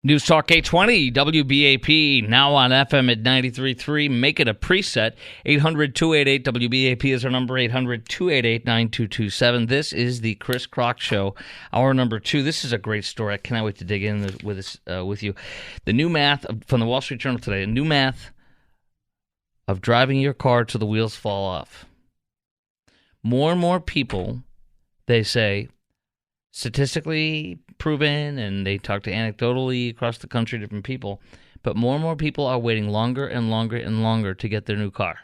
News Talk 820, WBAP, now on FM at 93.3. Make it a preset. 800-288-WBAP is our number, 800-288-9227. This is the Chris Crock Show, hour number 2. This is a great story. I cannot wait to dig in with this with you. The new math from the Wall Street Journal today, a new math of driving your car till the wheels fall off. More and more people, they say, statistically proven, and they talk to anecdotally across the country, different people, but more and more people are waiting longer and longer and longer to get their new car.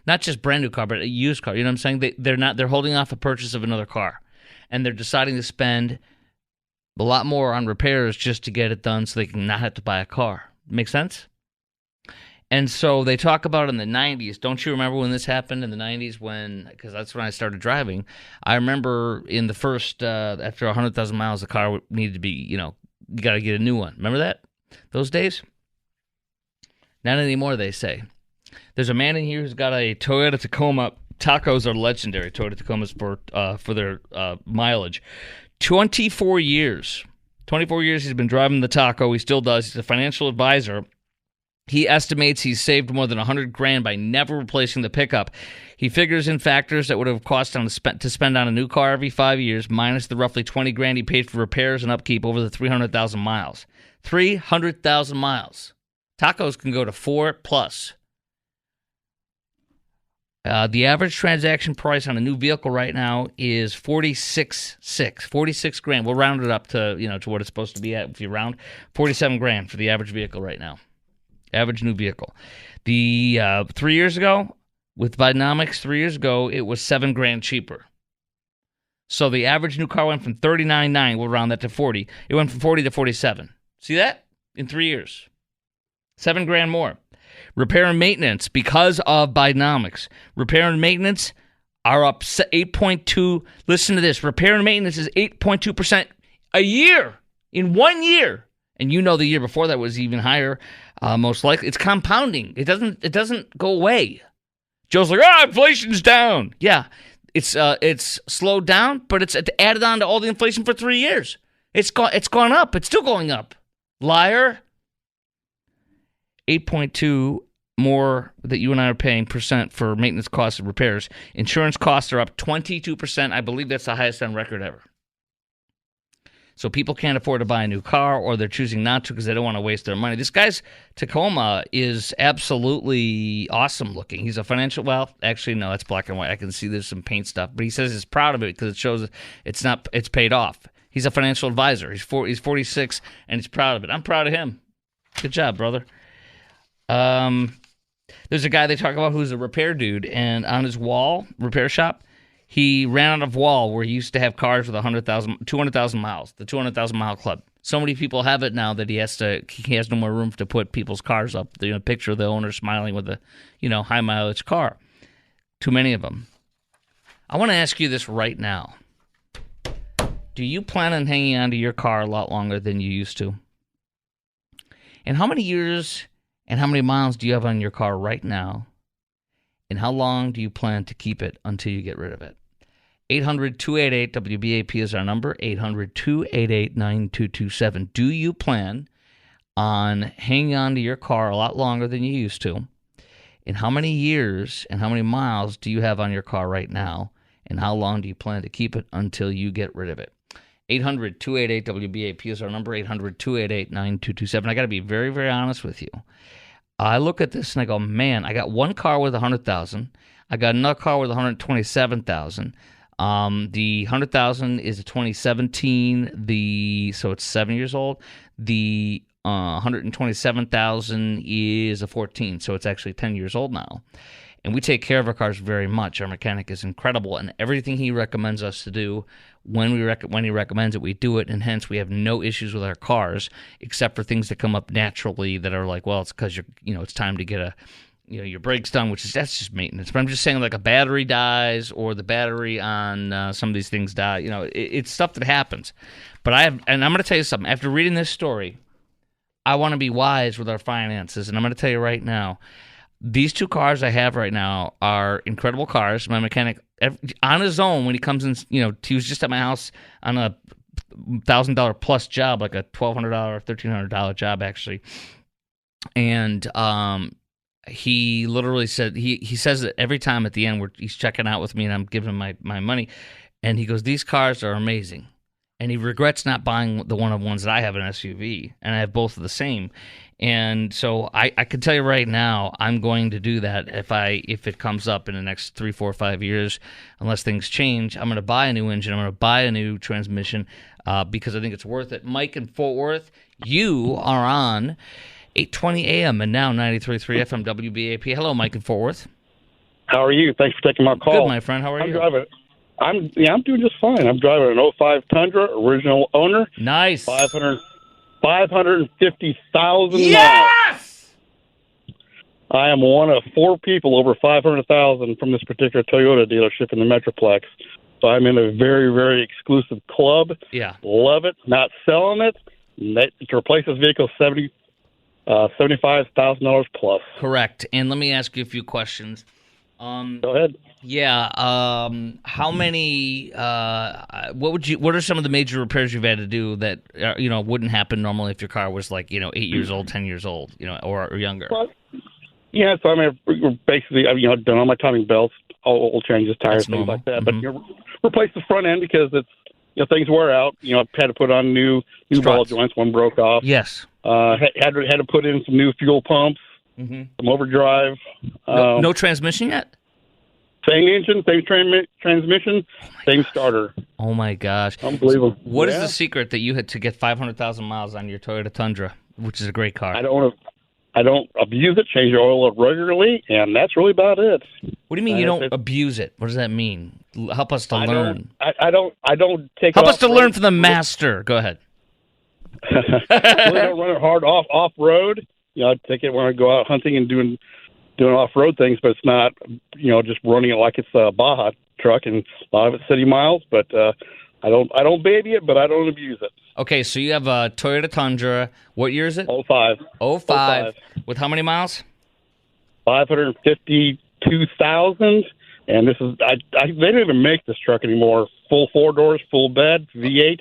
Not just brand new car, but a used car. You know what I'm saying? They're holding off a purchase of another car, and they're deciding to spend a lot more on repairs just to get it done so they can not have to buy a car. Make sense? And so they talk about in the 90s. Don't you remember when this happened in the 90s? Because that's when I started driving. I remember in the first, after 100,000 miles, the car needed to be, you got to get a new one. Remember that? Those days? Not anymore, they say. There's a man in here who's got a Toyota Tacoma. Tacos are legendary, Toyota Tacomas, for their mileage. 24 years. 24 years he's been driving the Taco. He still does. He's a financial advisor. He estimates he's saved more than $100,000 by never replacing the pickup. He figures in factors that would have cost him to spend on a new car every 5 years, minus the roughly $20,000 he paid for repairs and upkeep over the 300,000 miles. 300,000 miles. Tacos can go to 4+. The average transaction price on a new vehicle right now is $46,600. We'll round it up to to what it's supposed to be at. If you round, $47,000 for the average vehicle right now. Average new vehicle. The 3 years ago, with Bidenomics, 3 years ago, it was $7,000 cheaper. So the average new car went from $39,900, we'll round that to $40,000. It went from $40,000 to $47,000. See that? In 3 years. $7,000 more. Repair and maintenance, because of Bidenomics. Repair and maintenance are up 8.2. Listen to this. Repair and maintenance is 8.2% a year. In 1 year. And the year before that was even higher. Most likely, it's compounding. It doesn't go away. Joe's like, inflation's down. Yeah, it's slowed down, but it's added on to all the inflation for 3 years. It's gone up. It's still going up. Liar. 8.2 more that you and I are paying percent for maintenance costs and repairs. Insurance costs are up 22%. I believe that's the highest on record ever. So people can't afford to buy a new car, or they're choosing not to because they don't want to waste their money. This guy's Tacoma is absolutely awesome looking. He's a financial, actually, no, that's black and white. I can see there's some paint stuff, but he says he's proud of it because it shows it's paid off. He's a financial advisor. He's 46, and he's proud of it. I'm proud of him. Good job, brother. There's a guy they talk about who's a repair dude, and on his wall, repair shop, he ran out of wall where he used to have cars with 200,000 miles, the 200,000 mile club. So many people have it now that he has no more room to put people's cars up. The picture of the owner smiling with a, high mileage car. Too many of them. I want to ask you this right now. Do you plan on hanging on to your car a lot longer than you used to? And how many years and how many miles do you have on your car right now? And how long do you plan to keep it until you get rid of it? 800-288-WBAP is our number, 800-288-9227. Do you plan on hanging on to your car a lot longer than you used to? And how many years and how many miles do you have on your car right now? And how long do you plan to keep it until you get rid of it? 800-288-WBAP is our number, 800-288-9227. I got to be very, very honest with you. I look at this and I go, man, I got one car with 100,000. I got another car with 127,000. The 100,000 is a 2017. So it's 7 years old. The 127,000 is a 14. So it's actually 10 years old now. And we take care of our cars very much. Our mechanic is incredible, and everything he recommends us to do, when he recommends it, we do it, and hence we have no issues with our cars, except for things that come up naturally that are like, well, it's because it's time to get your brakes done, that's just maintenance. But I'm just saying, like a battery dies or the battery on some of these things die. It's stuff that happens. But I'm going to tell you something. After reading this story, I want to be wise with our finances, and I'm going to tell you right now. These two cars I have right now are incredible cars. My mechanic, on his own, when he comes in, he was just at my house on a $1,000 plus job, like a $1,200, $1,300 job actually. And he literally said, he says that every time at the end where he's checking out with me and I'm giving him my money, and he goes, these cars are amazing. And he regrets not buying the one of ones that I have, an SUV, and I have both of the same. And so I can tell you right now, I'm going to do that if it comes up in the next 3, 4, 5 years, unless things change. I'm going to buy a new engine. I'm going to buy a new transmission because I think it's worth it. Mike in Fort Worth, you are on 8:20 a.m. and now 93.3 FM WBAP. Hello, Mike in Fort Worth. How are you? Thanks for taking my call. Good, my friend. How are you? I'm doing just fine. I'm driving an '05 Tundra, original owner. Nice. 550,000 yes! miles. I am one of 4 people over 500,000 from this particular Toyota dealership in the Metroplex. So I'm in a very, very exclusive club. Yeah. Love it. Not selling it. To replace this vehicle, $75,000 plus. Correct. And let me ask you a few questions. Go ahead. Yeah. How many? What are some of the major repairs you've had to do that wouldn't happen normally if your car was 8 years old, 10 years old, or younger? Well, yeah. So we're basically I've done all my timing belts, oil changes, tires, things like that. Mm-hmm. But replace the front end because it's things wear out. I've had to put on new ball joints. One broke off. Yes. Had to put in some new fuel pumps, some overdrive. No transmission yet? Same engine, same transmission, same starter. Oh my gosh! Unbelievable. What is the secret that you had to get 500,000 miles on your Toyota Tundra, which is a great car? I don't abuse it. Change the oil up regularly, and that's really about it. What do you mean you don't abuse it? What does that mean? Help us to learn. I don't take. Help us to learn from the master. Go ahead. Really don't run it hard off road. I take it when I go out hunting and doing off-road things, but it's not, just running it like it's a Baja truck, and a lot of it's city miles, but I don't baby it, but I don't abuse it. Okay, so you have a Toyota Tundra. What year is it? 05. 05. With how many miles? 552,000, and this is, they don't even make this truck anymore. Full 4 doors, full bed, V8.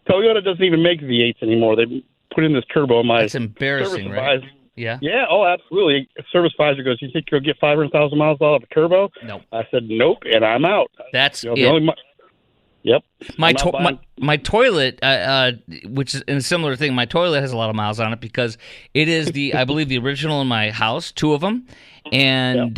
Toyota doesn't even make V8s anymore. They put in this turbo. That's embarrassing, right? Yeah. Yeah. Oh, absolutely. Service advisor goes, "You think you'll get 500,000 miles out of a turbo?" No. I said, "Nope," and I'm out. That's it. Yep. My toilet, which is a similar thing. My toilet has a lot of miles on it because it is I believe the original in my house, 2 of them, and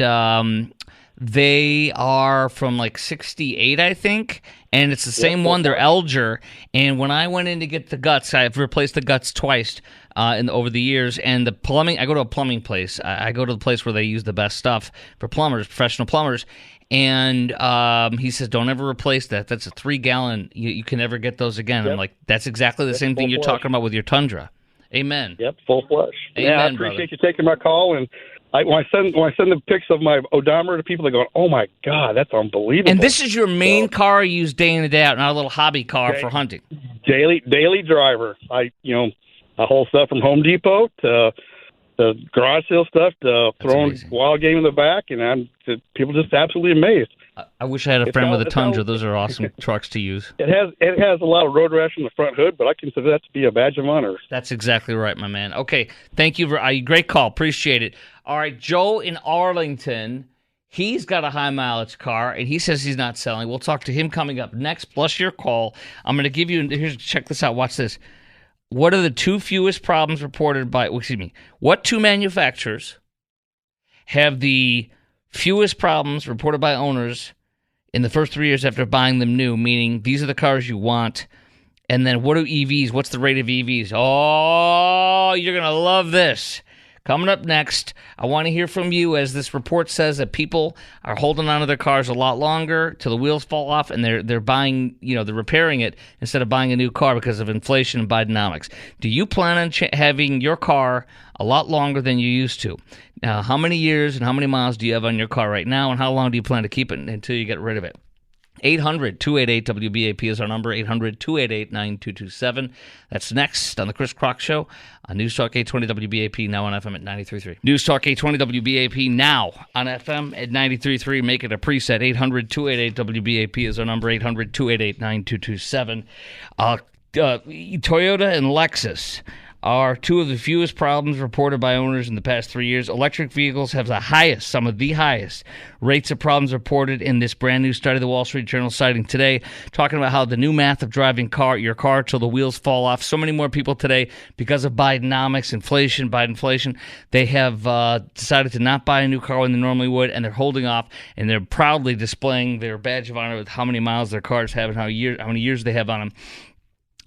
they are from 68, I think, and it's the same one. They're Elger, and when I went in to get the guts, I've replaced the guts twice over the years, and the plumbing, I go to a plumbing place. I go to the place where they use the best stuff for plumbers, professional plumbers, and he says, don't ever replace that. That's a 3-gallon. You can never get those again. Yep. I'm like, that's exactly the same thing you're talking about with your Tundra. Amen. Yep, full flush. Amen, I appreciate you taking my call, and when I send the pics of my odometer to people, they go, "Oh my God, that's unbelievable!" And this is your main car you use day in and day out, not a little hobby car for hunting. Daily driver. I haul stuff from Home Depot to garage sale stuff to throwing wild game in the back, and people just absolutely amazed. I wish I had a friend with a Tundra. Those are awesome trucks to use. It has a lot of road rash in the front hood, but I consider that to be a badge of honor. That's exactly right, my man. Okay, thank you. Great call. Appreciate it. All right, Joe in Arlington, he's got a high-mileage car, and he says he's not selling. We'll talk to him coming up next, plus your call. I'm going to give you – check this out. Watch this. What are the 2 fewest problems reported by – what 2 manufacturers have the fewest problems reported by owners in the first 3 years after buying them new, meaning these are the cars you want? And then what are EVs? What's the rate of EVs? Oh, you're going to love this. Coming up next, I want to hear from you, as this report says that people are holding on to their cars a lot longer till the wheels fall off, and they're buying, they're repairing it instead of buying a new car because of inflation and Bidenomics. Do you plan on having your car a lot longer than you used to? Now, how many years and how many miles do you have on your car right now, and how long do you plan to keep it until you get rid of it? 800-288-WBAP is our number, 800-288-9227. That's next on the Chris Crock Show on News Talk 820 WBAP, now on FM at 93.3. News Talk 820 WBAP, now on FM at 93.3. Make it a preset. 800-288-WBAP is our number, 800-288-9227. Toyota and Lexus are two of the fewest problems reported by owners in the past 3 years. Electric vehicles have some of the highest rates of problems reported in this brand new study the Wall Street Journal citing today, talking about how the new math of driving your car till the wheels fall off. So many more people today, because of Bidenomics, Biden-inflation, they have decided to not buy a new car when they normally would, and they're holding off, and they're proudly displaying their badge of honor with how many miles their cars have and how many years they have on them.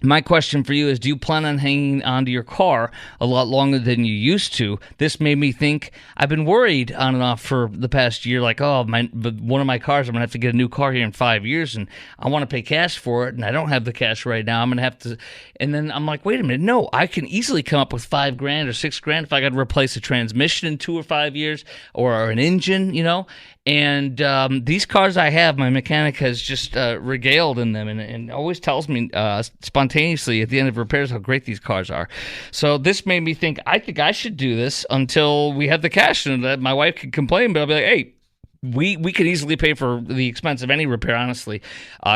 My question for you is, do you plan on hanging onto your car a lot longer than you used to? This made me think, I've been worried on and off for the past year, like, one of my cars, I'm going to have to get a new car here in 5 years, and I want to pay cash for it, and I don't have the cash right now. I'm going to have to, and then I'm like, wait a minute, no, I can easily come up with $5,000 or $6,000 if I got to replace a transmission in 2 or 5 years, or an engine, And these cars I have, my mechanic has just regaled in them and always tells me spontaneously at the end of repairs how great these cars are. So this made me think I should do this until we have the cash, and that my wife could complain, but I'll be like, hey, we could easily pay for the expense of any repair, honestly,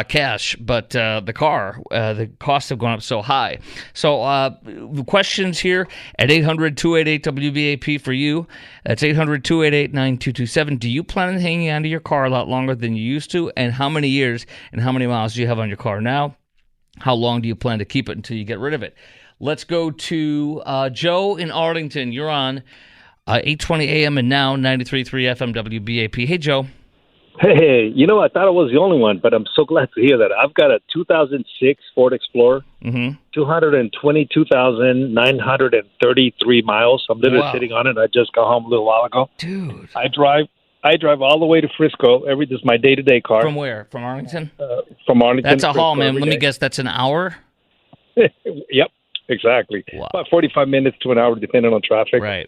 cash. But the costs have gone up so high. So the questions here at 800-288-WBAP for you. That's 800-288-9227. Do you plan on hanging onto your car a lot longer than you used to? And how many years and how many miles do you have on your car now? How long do you plan to keep it until you get rid of it? Let's go to Joe in Arlington. You're on 8:20 a.m. and now 93.3 FM WBAP. Hey, Joe. Hey, I thought I was the only one, but I'm so glad to hear that. I've got a 2006 Ford Explorer, 222,933 miles. I'm literally sitting on it. I just got home a little while ago. Dude. I drive all the way to Frisco. This is my day-to-day car. From where? From Arlington? From Arlington. That's a haul, man. Let me guess, that's an hour? Yep, exactly. Wow. About 45 minutes to an hour, depending on traffic. Right.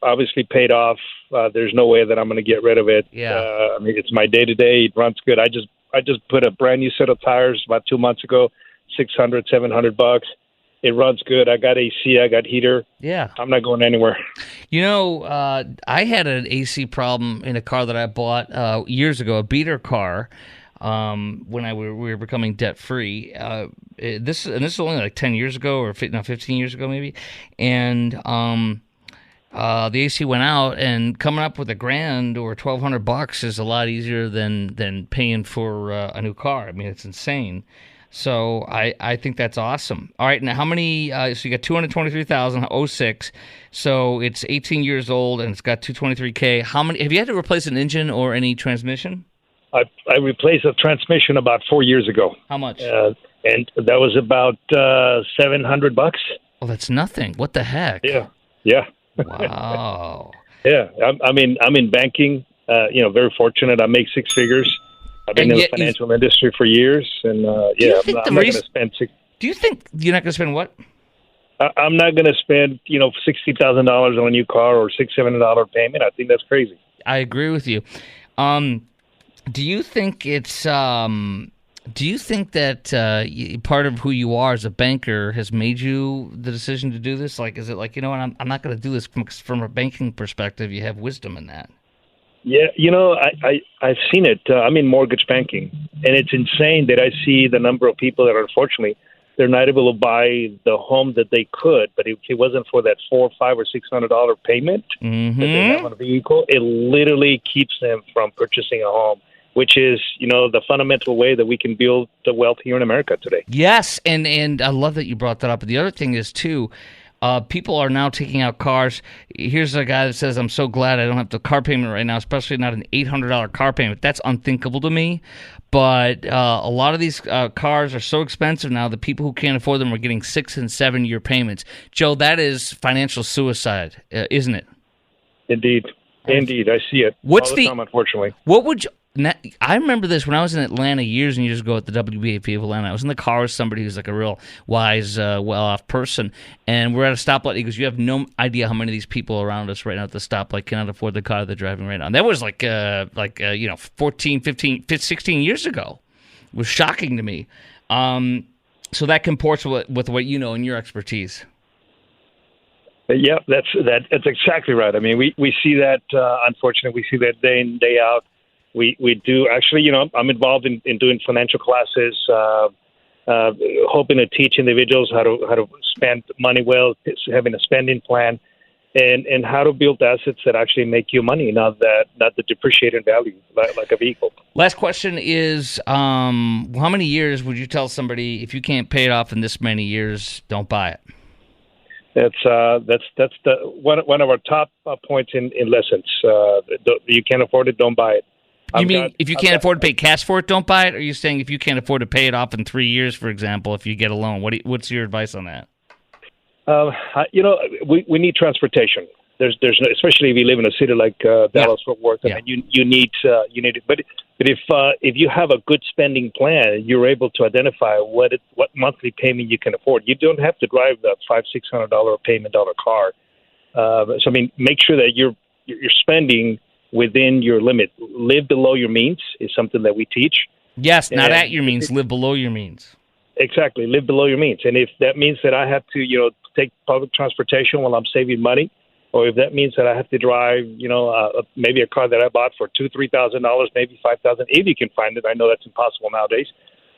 Obviously paid off. There's no way that I'm going to get rid of it. Yeah. It's my day-to-day. It runs good. I just put a brand new set of tires about 2 months ago, $600-$700. It runs good. I got AC. I got heater. Yeah. I'm not going anywhere. I had an AC problem in a car that I bought years ago, a beater car, when we were becoming debt-free. This is only like 10 years ago or 15 years ago maybe. And the AC went out, and coming up with $1,000 or $1,200 is a lot easier than paying for a new car. I mean, it's insane. So I think that's awesome. All right, now how many? So you got 223,006. So it's 18 years old, and it's got 223K. How many? Have you had to replace an engine or any transmission? I replaced a transmission about 4 years ago. How much? And that was about $700. Well, that's nothing. What the heck? Yeah. Wow. Yeah, I'm in banking. Very fortunate. I make six figures. I've been in the financial industry for years, and I'm not going to spend. Do you think you're not going to spend what? I'm not going to spend $60,000 on a new car or $600-700 payment. I think that's crazy. I agree with you. Do you think it's? Do you think that part of who you are as a banker has made you the decision to do this? Like, is it like, what, I'm not going to do this from a banking perspective? You have wisdom in that. Yeah, I've seen it. I'm in mortgage banking, and it's insane that I see the number of people that unfortunately they're not able to buy the home that they could. But if it wasn't for that $400, $500, or $600 payment that they have on a vehicle, it literally keeps them from purchasing a home, which is, the fundamental way that we can build the wealth here in America today. Yes, and I love that you brought that up. But the other thing is, too, people are now taking out cars. Here's a guy that says, I'm so glad I don't have the car payment right now, especially not an $800 car payment. That's unthinkable to me. But a lot of these cars are so expensive now that people who can't afford them are getting 6- and 7-year payments. Joe, that is financial suicide, isn't it? Indeed, I see it all the time, unfortunately. What would you? I remember this when I was in Atlanta years and years ago at the WBAP of Atlanta. I was in the car with somebody who's like a real wise, well-off person, and we're at a stoplight. He goes, "You have no idea how many of these people around us right now at the stoplight cannot afford the car they're driving right now." And that was 14, 15, 16 years ago. It was shocking to me. So that comports with what you know and your expertise. Yeah, that's exactly right. I mean, we see that. Unfortunately, we see that day in, day out. We do actually. I'm involved in doing financial classes, hoping to teach individuals how to spend money well, having a spending plan, and how to build assets that actually make you money, not the depreciated value like a vehicle. Last question is, how many years would you tell somebody if you can't pay it off in this many years, don't buy it? That's the one of our top points in lessons. You can't afford it, don't buy it. You mean if you can't afford to pay cash for it, don't buy it? Or are you saying if you can't afford to pay it off in 3 years, for example, if you get a loan? What's your advice on that? We need transportation. There's especially if you live in a city like Dallas, Fort Worth. I mean, you need it. But if you have a good spending plan, you're able to identify what monthly payment you can afford. You don't have to drive the $500-600 payment on a car. So I mean, make sure that you're spending within your limit. Live below your means is something that we teach. Yes, not at your means. Live below your means. Exactly, live below your means. And if that means that I have to, take public transportation while I'm saving money, or if that means that I have to drive, maybe a car that I bought for $2,000-3,000, maybe $5,000, if you can find it. I know that's impossible nowadays.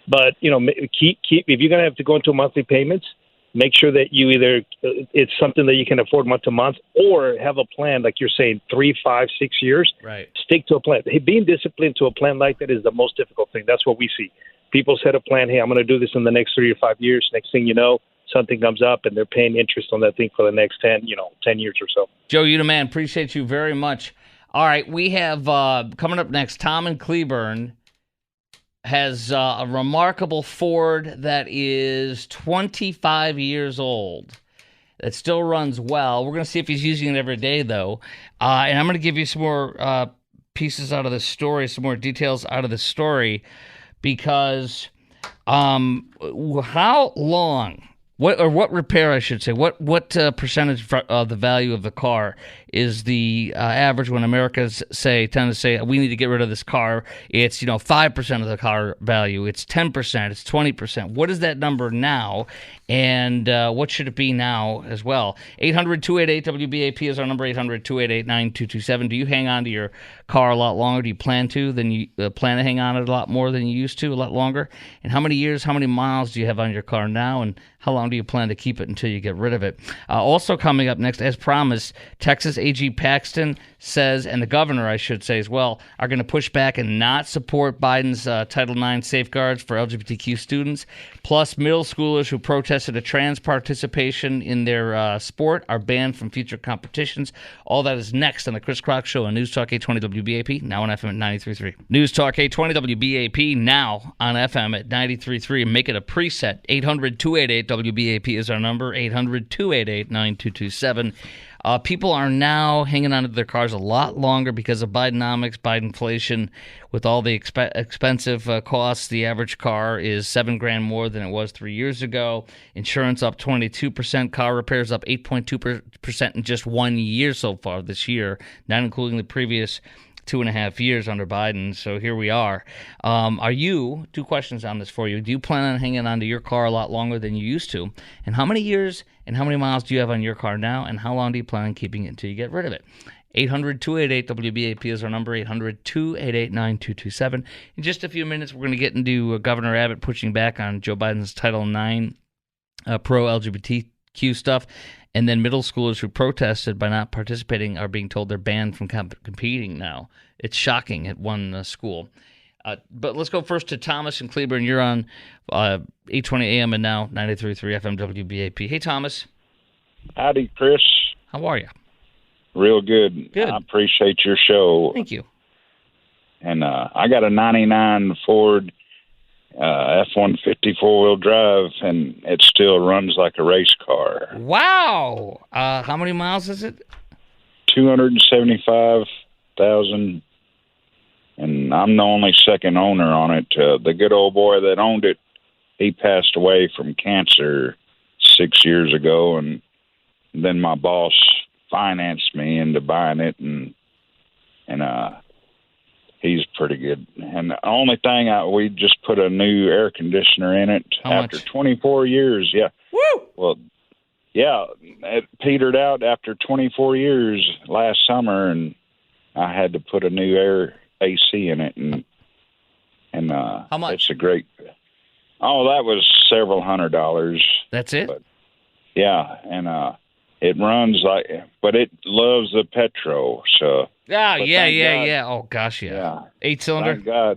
But keep if you're going to have to go into monthly payments, make sure that you either it's something that you can afford month to month, or have a plan like you're saying 3, 5, 6 years. Right. Stick to a plan. Being disciplined to a plan like that is the most difficult thing. That's what we see. People set a plan. Hey, I'm going to do this in the next 3 or 5 years. Next thing you know, something comes up and they're paying interest on that thing for the next 10 years or so. Joe, you the man. Appreciate you very much. All right, we have coming up next, Tom in Cleburne has a remarkable Ford that is 25 years old. That still runs well. We're going to see if he's using it every day, though. And I'm going to give you some more pieces out of the story, some more details out of the story, because how long, what repair, I should say, what percentage of the value of the car is the average when Americans tend to say we need to get rid of this car? It's 5% of the car value. It's 10%. It's 20%. What is that number now? And what should it be now as well? 800-288-WBAP is our number. 800-288-9227. Do you hang on to your car a lot longer? Do you plan to hang on it a lot more than you used to, a lot longer? And how many years, how many miles do you have on your car now? And how long do you plan to keep it until you get rid of it? Also coming up next, as promised, Texas AG Paxton says, and the governor, I should say as well, are going to push back and not support Biden's Title IX safeguards for LGBTQ students. Plus, middle schoolers who protested a trans participation in their sport are banned from future competitions. All that is next on the Chris Crock Show on News Talk 820 WBAP, now on FM at 93.3. News Talk 820 WBAP, now on FM at 93.3. Make it a preset. 800-288-WBAP is our number. 800-288-9227. People are now hanging on to their cars a lot longer because of Bidenomics, Bidenflation. With all the expensive costs, the average car is $7,000 more than it was 3 years ago. Insurance up 22%. Car repairs up 8.2% in just 1 year so far this year, not including the previous 2.5 years under Biden. So here we are. Two questions on this for you. Do you plan on hanging on to your car a lot longer than you used to? And how many years and how many miles do you have on your car now? And how long do you plan on keeping it until you get rid of it? 800-288-WBAP is our number, 800-288-9227. In just a few minutes, we're going to get into Governor Abbott pushing back on Joe Biden's Title IX pro-LGBTQ stuff. And then middle schoolers who protested by not participating are being told they're banned from competing now. It's shocking at one school. But let's go first to Thomas in Cleburne. You're on 820 AM and now 93.3 FM WBAP. Hey, Thomas. Howdy, Chris. How are you? Real good. Good. I appreciate your show. Thank you. And I got a 99 Ford F-150 four-wheel drive, and it still runs like a race car. Wow. How many miles is it? 275,000. and I'm the only second owner on it. The good old boy that owned it, he passed away from cancer 6 years ago, and then my boss financed me into buying it, and he's pretty good. And the only thing, we just put a new air conditioner in it. How after much? 24 years. Yeah. Woo! Well, yeah, it petered out after 24 years last summer, and I had to put a new air AC in it, and How much? It's a great. Oh, that was several $100s. That's it? But, yeah, and it runs but it loves the petrol. So. Yeah. But thank God. Yeah. Oh gosh, yeah. Yeah. 8-cylinder.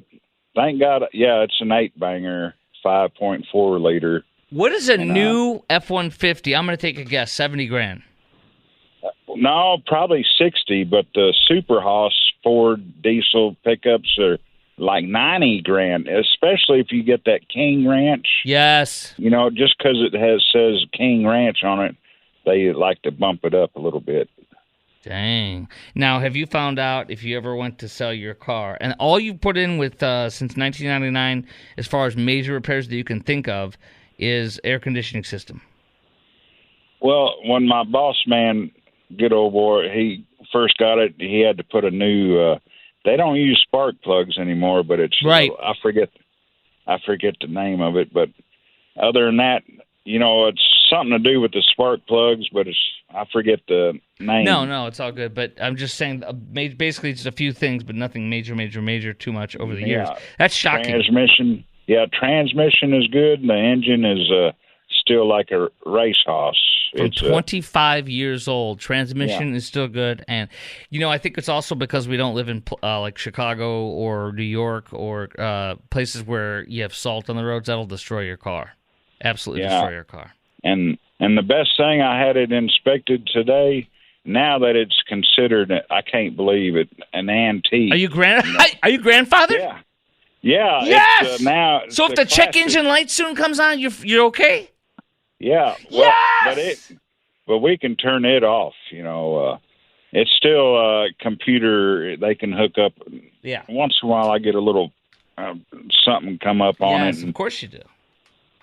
Thank God. Yeah, it's an 8-banger, 5.4 liter. What is a new F-150? I'm going to take a guess. $70,000. No, probably 60, but the Super Haas Ford diesel pickups are like $90,000, especially if you get that King Ranch. Yes. You know, just because it says King Ranch on it, they like to bump it up a little bit. Dang. Now, have you found out if you ever went to sell your car, and all you put in with since 1999, as far as major repairs that you can think of, is air conditioning system? Well, when my boss man, good old boy, he first got it, he had to put a new. They don't use spark plugs anymore, but it's right. I forget the name of it, but other than that, you know, it's something to do with the spark plugs, but I forget the name. No, it's all good. But I'm just saying, basically, just a few things, but nothing major too much over the years. That's shocking. Transmission is good. The engine is still like a race horse. From 25 years old, transmission is still good. And, you know, I think it's also because we don't live in like Chicago or New York or places where you have salt on the roads. That'll destroy your car. Absolutely destroy your car. And the best thing, I had it inspected today. Now that it's considered, I can't believe it, an antique. Are you grandfathered? Yeah. Yeah. Yes. It's, now. So if the check engine light soon comes on, you're okay. Yeah. Well, yes. But we can turn it off. You know, it's still a computer. They can hook up. Yeah. Once in a while, I get a little something come up on it. Yes, of course you do.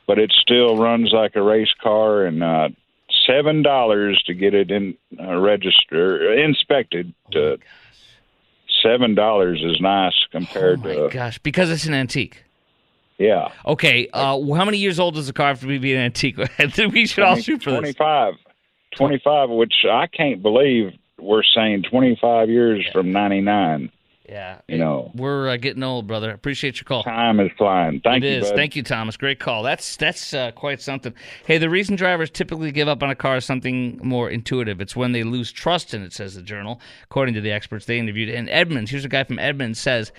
But it still runs like a race car, and $7 to get it in inspected. $7 is nice compared to. Oh my gosh, because it's an antique. Yeah. Okay. How many years old does the car have to be an antique? We should all shoot for 25. 25, which I can't believe we're saying 25 years from 99. Yeah. You know, we're getting old, brother. Appreciate your call. Time is flying. Thank you, bud. Thank you, Thomas. Great call. That's quite something. Hey, the reason drivers typically give up on a car is something more intuitive. It's when they lose trust in it, says the Journal, according to the experts they interviewed. And Edmonds, here's a guy from Edmonds, says,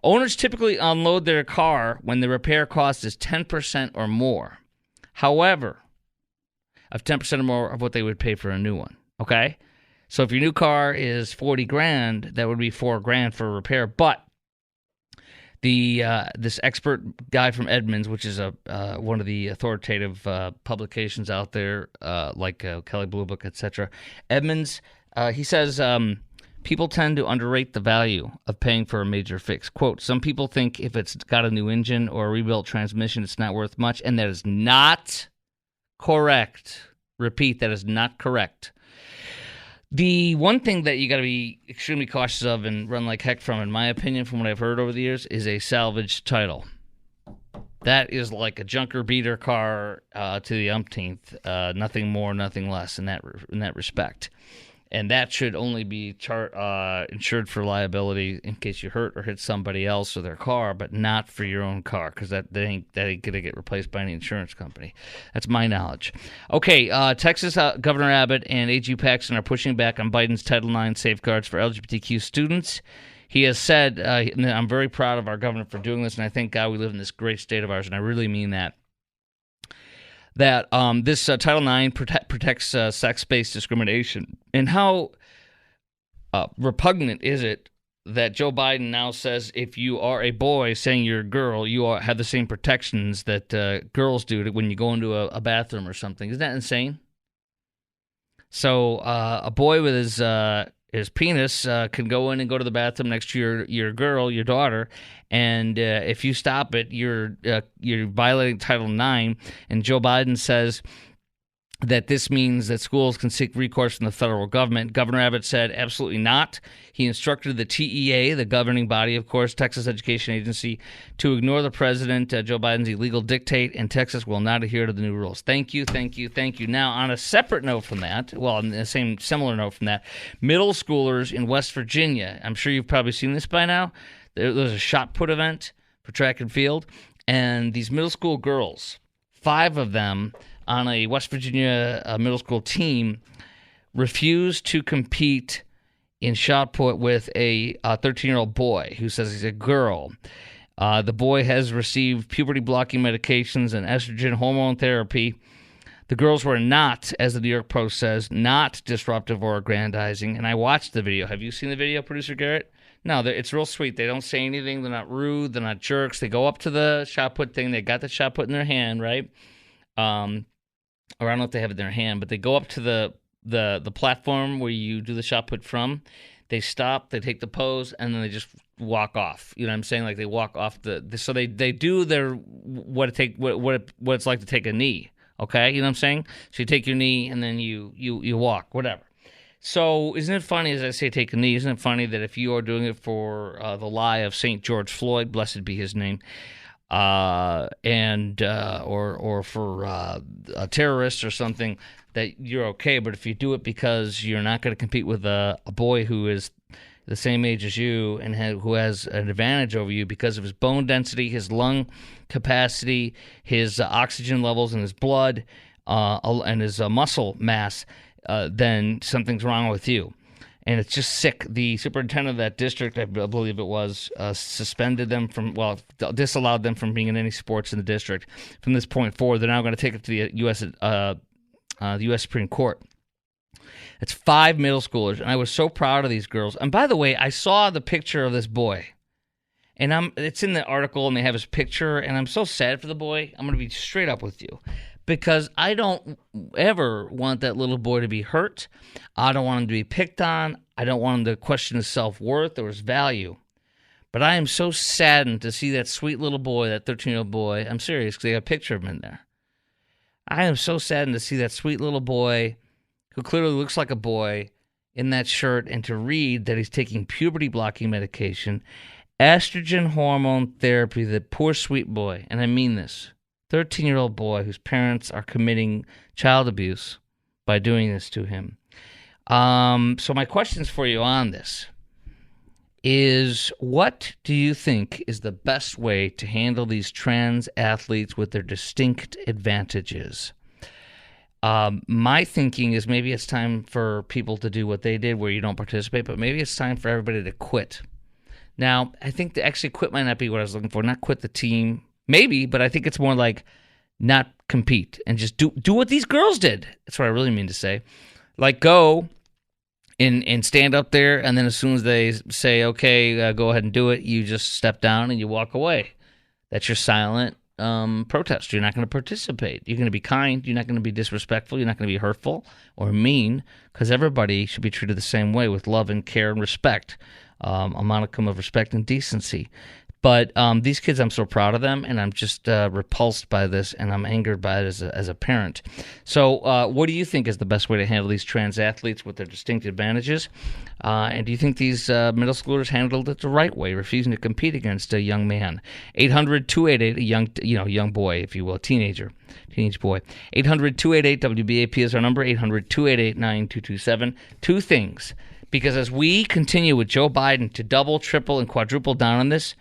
owners typically unload their car when the repair cost is 10% or more. However, of 10% or more of what they would pay for a new one. Okay? So if your new car is $40,000, that would be $4,000 for a repair. But this expert guy from Edmonds, which is one of the authoritative publications out there, like Kelley Blue Book, etc. Edmonds, he says people tend to underrate the value of paying for a major fix. Quote: some people think if it's got a new engine or a rebuilt transmission, it's not worth much, and that is not correct. Repeat, that is not correct. The one thing that you got to be extremely cautious of and run like heck from, in my opinion, from what I've heard over the years, is a salvage title. That is like a junker beater car to the umpteenth, nothing more, nothing less in that respect. And that should only be insured for liability in case you hurt or hit somebody else or their car, but not for your own car, because that ain't going to get replaced by any insurance company. That's my knowledge. Okay, Texas Governor Abbott and A.G. Paxton are pushing back on Biden's Title IX safeguards for LGBTQ students. He has said, and I'm very proud of our governor for doing this, and I thank God we live in this great state of ours, and I really mean that. That this Title IX protects sex-based discrimination. And how repugnant is it that Joe Biden now says if you are a boy saying you're a girl, you have the same protections that girls do when you go into a bathroom or something? Isn't that insane? So a boy with His penis can go in and go to the bathroom next to your girl, your daughter, and if you stop it, you're violating Title IX. And Joe Biden says that this means that schools can seek recourse from the federal government. Governor Abbott said absolutely not. He instructed the TEA, the governing body, of course, Texas Education Agency, to ignore the president, Joe Biden's illegal dictate, and Texas will not adhere to the new rules. Thank you, thank you, thank you. Now, on a separate note from that, well, on the same similar note from that, middle schoolers in West Virginia, I'm sure you've probably seen this by now. There was a shot put event for track and field, and these middle school girls, 5 of them, on a West Virginia middle school team, refused to compete in shot put with a 13-year-old boy who says he's a girl. The boy has received puberty-blocking medications and estrogen hormone therapy. The girls were not, as the New York Post says, not disruptive or aggrandizing. And I watched the video. Have you seen the video, Producer Garrett? No, it's real sweet. They don't say anything. They're not rude. They're not jerks. They go up to the shot put thing. They got the shot put in their hand, right? Or I don't know if they have it in their hand, but they go up to the platform where you do the shot put from. They stop, they take the pose, and then they just walk off. You know what I'm saying? Like they walk off so they do their what it's like to take a knee. Okay, you know what I'm saying? So you take your knee and then you walk, whatever. So isn't it funny, as I say, take a knee? Isn't it funny that if you are doing it for the lie of St. George Floyd, blessed be his name, or for a terrorist or something, that you're okay, but if you do it because you're not going to compete with a boy who is the same age as you and who has an advantage over you because of his bone density, his lung capacity, his oxygen levels in his blood, and his muscle mass, then something's wrong with you. And it's just sick. The superintendent of that district, I believe it was, suspended them disallowed them from being in any sports in the district. From this point forward, they're now going to take it to the U.S. Supreme Court. It's 5 middle schoolers, and I was so proud of these girls. And by the way, I saw the picture of this boy, and it's in the article, and they have his picture, and I'm so sad for the boy. I'm going to be straight up with you, because I don't ever want that little boy to be hurt. I don't want him to be picked on. I don't want him to question his self-worth or his value. But I am so saddened to see that sweet little boy, that 13-year-old boy. I'm serious, because they got a picture of him in there. I am so saddened to see that sweet little boy, who clearly looks like a boy, in that shirt, and to read that he's taking puberty-blocking medication, estrogen hormone therapy, the poor sweet boy, and I mean this, 13-year-old boy whose parents are committing child abuse by doing this to him. So my questions for you on this is, what do you think is the best way to handle these trans athletes with their distinct advantages? My thinking is maybe it's time for people to do what they did where you don't participate, but maybe it's time for everybody to quit. Now, I think to actually quit might not be what I was looking for, not quit the team, maybe, but I think it's more like not compete and just do what these girls did. That's what I really mean to say. Like go and stand up there, and then as soon as they say, okay, go ahead and do it, you just step down and you walk away. That's your silent protest. You're not going to participate. You're going to be kind. You're not going to be disrespectful. You're not going to be hurtful or mean, because everybody should be treated the same way, with love and care and respect, a modicum of respect and decency. But these kids, I'm so proud of them, and I'm just repulsed by this, and I'm angered by it as a parent. So what do you think is the best way to handle these trans athletes with their distinct advantages? And do you think these middle schoolers handled it the right way, refusing to compete against a young man? 800-288, a young boy, if you will, teenage boy. 800-288-WBAP is our number, 800-288-9227. 2 things, because as we continue with Joe Biden to double, triple, and quadruple down on this,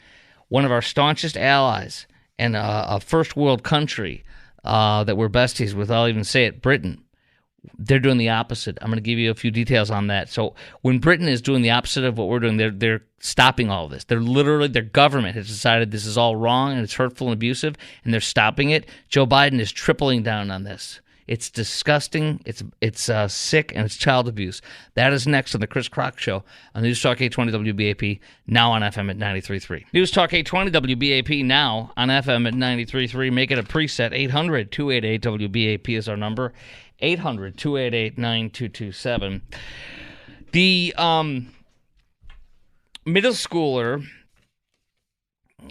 one of our staunchest allies and a first world country that we're besties with, I'll even say it, Britain, they're doing the opposite. I'm going to give you a few details on that. So when Britain is doing the opposite of what we're doing, they're stopping all of this. Their government has decided this is all wrong and it's hurtful and abusive, and they're stopping it. Joe Biden is tripling down on this. It's disgusting, it's sick, and it's child abuse. That is next on the Chris Crock Show on News Talk 820 WBAP, now on FM at 93.3. News Talk 820 WBAP, now on FM at 93.3. Make it a preset. 800-288-WBAP is our number. 800-288-9227. The middle schooler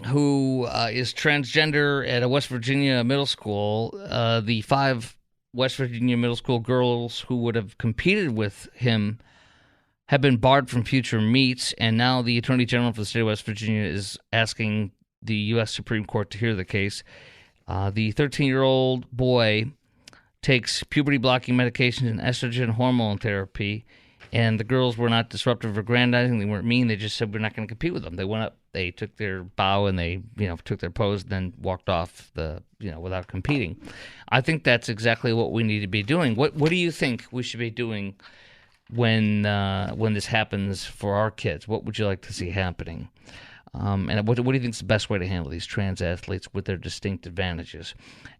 who is transgender at a West Virginia middle school, the 5 West Virginia middle school girls who would have competed with him have been barred from future meets, and now the Attorney General for the state of West Virginia is asking the U.S. Supreme Court to hear the case. The 13-year-old boy takes puberty-blocking medications and estrogen hormone therapy, and the girls were not disruptive or grandizing. They weren't mean. They just said, we're not going to compete with them. They went up, they took their bow, and they, took their pose, and then walked off without competing. I think that's exactly what we need to be doing. What do you think we should be doing when this happens for our kids? What would you like to see happening? And what do you think is the best way to handle these trans athletes with their distinct advantages?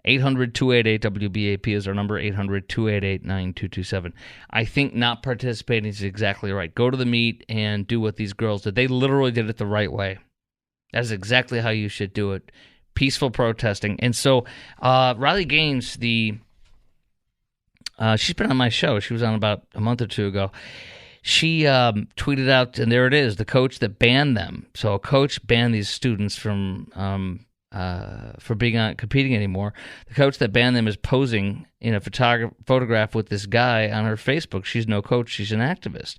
800-288-WBAP is our number, 800-288-9227. I think not participating is exactly right. Go to the meet and do what these girls did. They literally did it the right way. That is exactly how you should do it. Peaceful protesting. And so Riley Gaines, she's been on my show. She was on about a month or two ago. She tweeted out, and there it is, the coach that banned them. So a coach banned these students from competing anymore. The coach that banned them is posing in a photograph with this guy on her Facebook. She's no coach. She's an activist.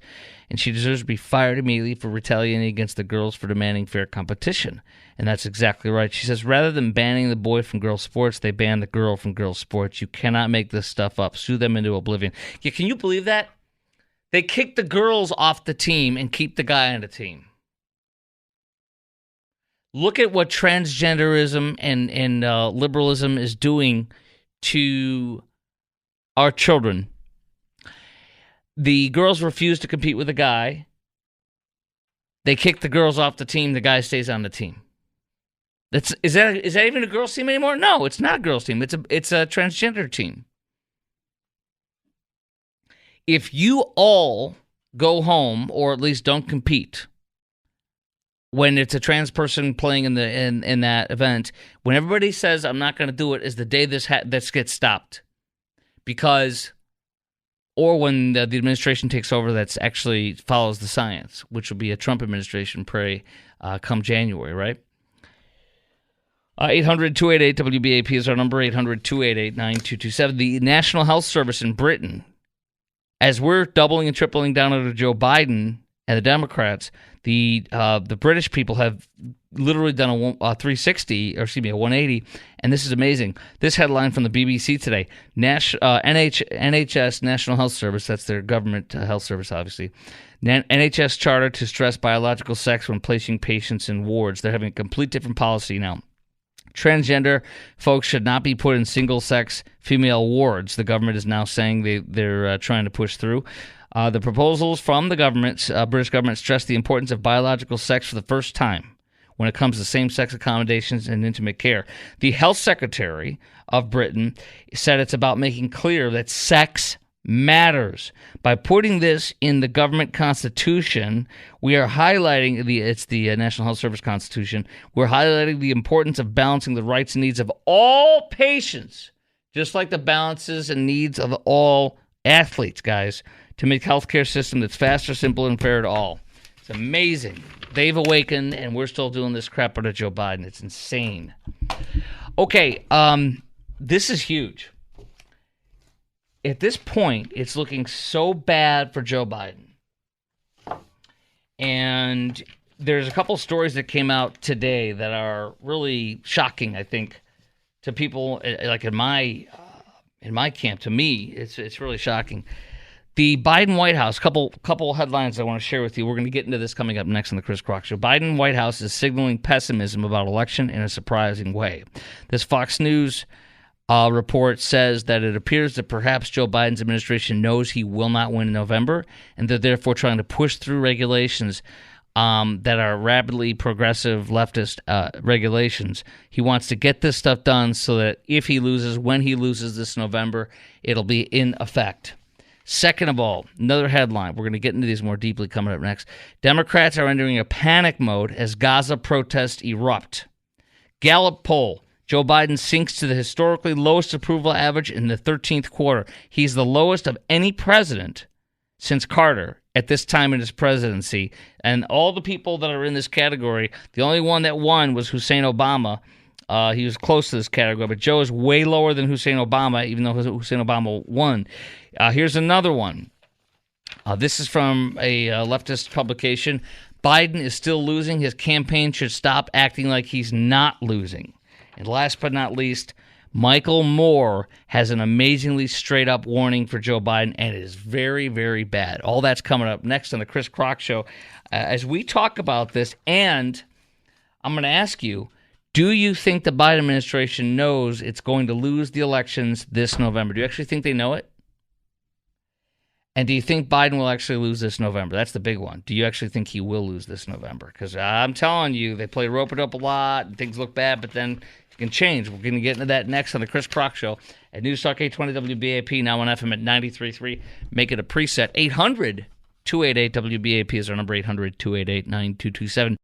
And she deserves to be fired immediately for retaliating against the girls for demanding fair competition. And that's exactly right. She says, rather than banning the boy from girls' sports, they banned the girl from girls' sports. You cannot make this stuff up. Sue them into oblivion. Yeah, can you believe that? They kick the girls off the team and keep the guy on the team. Look at what transgenderism and liberalism is doing to our children. The girls refuse to compete with the guy. They kick the girls off the team. The guy stays on the team. Is that even a girls' team anymore? No, it's not a girls' team. It's a transgender team. If you all go home, or at least don't compete, when it's a trans person playing in that event, when everybody says I'm not going to do it, is the day this gets stopped, or when the administration takes over that's actually follows the science, which will be a Trump administration, come January, right? 800-288-WBAP is our number, 800-288-9227. The National Health Service in Britain, as we're doubling and tripling down under Joe Biden and the Democrats, the British people have literally done a 360, or excuse me, a 180, and this is amazing. This headline from the BBC today: NHS, National Health Service, that's their government health service, obviously. NHS charter to stress biological sex when placing patients in wards. They're having a complete different policy now. Transgender folks should not be put in single-sex female wards. The government is now saying they're trying to push through. The proposals from the government, British government, stress the importance of biological sex for the first time when it comes to same-sex accommodations and intimate care. The health secretary of Britain said it's about making clear that sex matters. By putting this in the government constitution, we are highlighting it's the National Health Service Constitution. We're highlighting the importance of balancing the rights and needs of all patients, just like the balances and needs of all athletes, guys, to make healthcare system that's faster, simple, and fair to all. It's amazing. They've awakened, and we're still doing this crap under Joe Biden. It's insane. Okay, this is huge. At this point, it's looking so bad for Joe Biden. And there's a couple stories that came out today that are really shocking, I think, to people like in my camp. To me, it's really shocking. The Biden White House, couple headlines I want to share with you. We're going to get into this coming up next on the Chris Crock Show. Biden White House is signaling pessimism about election in a surprising way. This Fox News report says that it appears that perhaps Joe Biden's administration knows he will not win in November, and they're therefore trying to push through regulations that are rapidly progressive leftist regulations. He wants to get this stuff done so that when he loses this November, it'll be in effect. Second of all, another headline. We're going to get into these more deeply coming up next. Democrats are entering a panic mode as Gaza protests erupt. Gallup poll. Joe Biden sinks to the historically lowest approval average in the 13th quarter. He's the lowest of any president since Carter at this time in his presidency. And all the people that are in this category, the only one that won was Hussein Obama. He was close to this category, but Joe is way lower than Hussein Obama, even though Hussein Obama won. Here's another one. This is from a leftist publication. Biden is still losing. His campaign should stop acting like he's not losing. And last but not least, Michael Moore has an amazingly straight-up warning for Joe Biden, and it is very, very bad. All that's coming up next on the Chris Crock Show. As we talk about this, and I'm going to ask you, do you think the Biden administration knows it's going to lose the elections this November? Do you actually think they know it? And do you think Biden will actually lose this November? That's the big one. Do you actually think he will lose this November? Because I'm telling you, they play rope-a-dope a lot, and things look bad, but then it can change. We're going to get into that next on the Chris Crock Show at News Talk 820 WBAP, now on FM at 93.3. Make it a preset. 800-288-WBAP is our number, 800-288-9227.